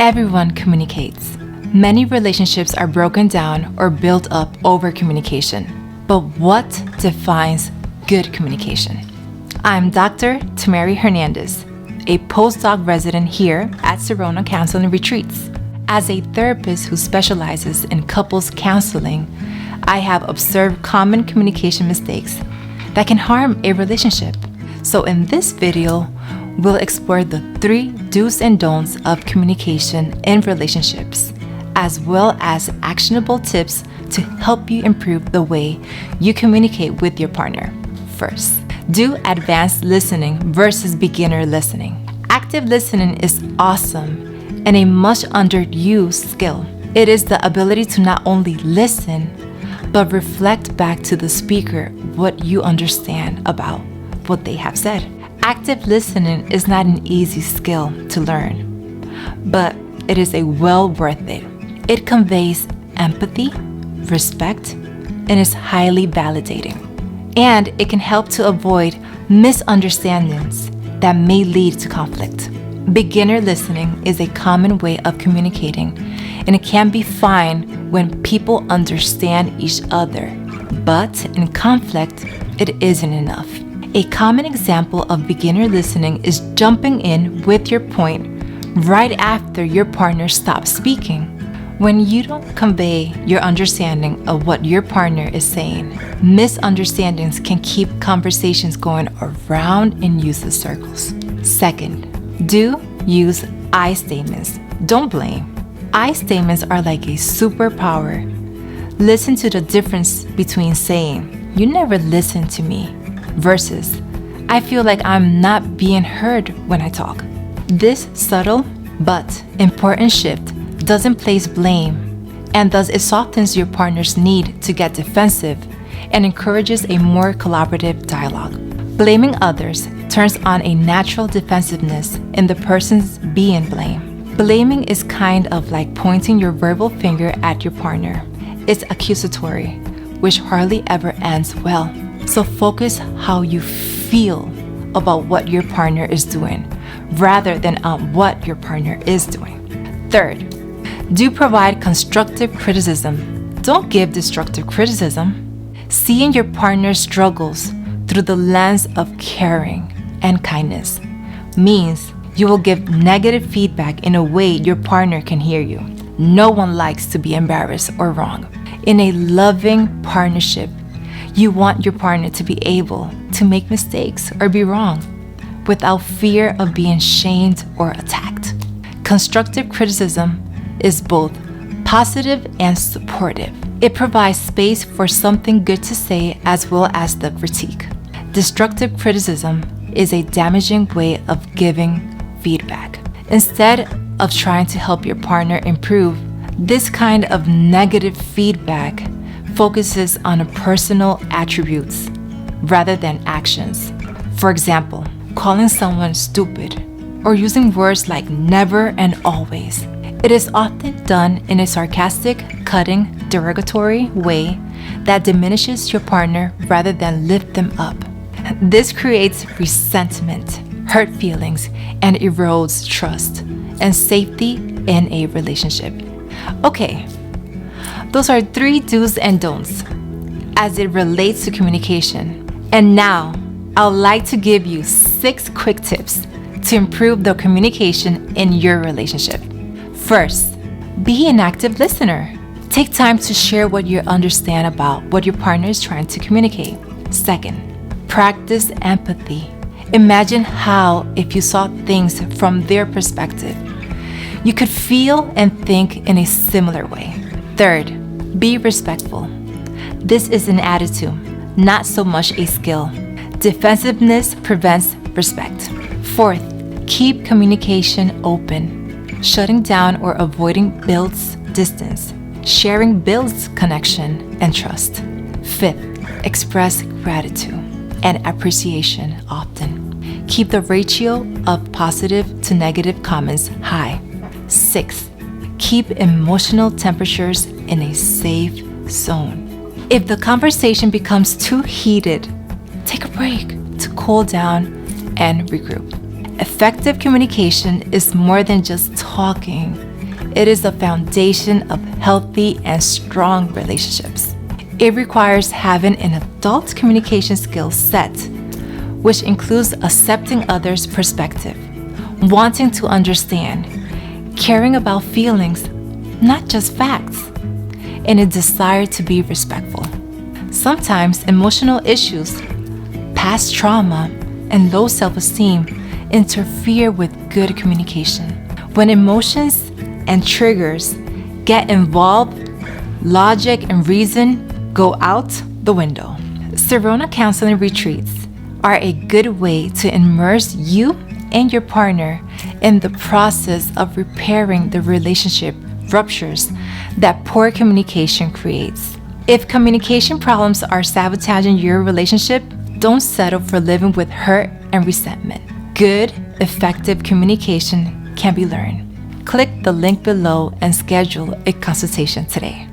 Everyone communicates. Many relationships are broken down or built up over communication. But what defines good communication? I'm Dr. Termary Hernández, a postdoc resident here at Syrona Counseling Retreats. As a therapist who specializes in couples counseling, I have observed common communication mistakes that can harm a relationship. So in this video, we'll explore the 3 do's and don'ts of communication in relationships, as well as actionable tips to help you improve the way you communicate with your partner. First, do advanced listening versus beginner listening. Active listening is awesome and a much underused skill. It is the ability to not only listen, but reflect back to the speaker what you understand about what they have said. Active listening is not an easy skill to learn, but it is well worth it. It conveys empathy, respect, and is highly validating. And it can help to avoid misunderstandings that may lead to conflict. Beginner listening is a common way of communicating, and it can be fine when people understand each other, but in conflict, it isn't enough. A common example of beginner listening is jumping in with your point right after your partner stops speaking. When you don't convey your understanding of what your partner is saying, misunderstandings can keep conversations going around in useless circles. Second, do use I statements. Don't blame. I statements are like a superpower. Listen to the difference between saying, "You never listen to me," versus, "I feel like I'm not being heard when I talk." This subtle but important shift doesn't place blame, and thus it softens your partner's need to get defensive and encourages a more collaborative dialogue. Blaming others turns on a natural defensiveness in the person's being blamed. Blaming is kind of like pointing your verbal finger at your partner. It's accusatory, which hardly ever ends well. So focus how you feel about what your partner is doing, rather than on what your partner is doing. Third, do provide constructive criticism. Don't give destructive criticism. Seeing your partner's struggles through the lens of caring and kindness means you will give negative feedback in a way your partner can hear you. No one likes to be embarrassed or wrong. In a loving partnership, you want your partner to be able to make mistakes or be wrong without fear of being shamed or attacked. Constructive criticism is both positive and supportive. It provides space for something good to say as well as the critique. Destructive criticism is a damaging way of giving feedback. Instead of trying to help your partner improve, this kind of negative feedback focuses on personal attributes rather than actions. For example, calling someone stupid or using words like never and always. It is often done in a sarcastic, cutting, derogatory way that diminishes your partner rather than lift them up. This creates resentment, hurt feelings, and erodes trust and safety in a relationship. Okay, those are 3 do's and don'ts as it relates to communication. And now, I'd like to give you 6 quick tips to improve the communication in your relationship. First, be an active listener. Take time to share what you understand about what your partner is trying to communicate. Second, practice empathy. Imagine how, if you saw things from their perspective, you could feel and think in a similar way. Third, be respectful. This is an attitude, not so much a skill. Defensiveness prevents respect. Fourth, keep communication open. Shutting down or avoiding builds distance. Sharing builds connection and trust. Fifth, express gratitude and appreciation often. Keep the ratio of positive to negative comments high. Sixth, keep emotional temperatures in a safe zone. If the conversation becomes too heated, take a break to cool down and regroup. Effective communication is more than just talking. It is the foundation of healthy and strong relationships. It requires having an adult communication skill set, which includes accepting others' perspective, wanting to understand, caring about feelings, not just facts, and a desire to be respectful. Sometimes emotional issues, past trauma, and low self-esteem interfere with good communication. When emotions and triggers get involved, logic and reason go out the window. Syrona counseling retreats are a good way to immerse you and your partner in the process of repairing the relationship ruptures that poor communication creates. If communication problems are sabotaging your relationship, don't settle for living with hurt and resentment. Good, effective communication can be learned. Click the link below and schedule a consultation today.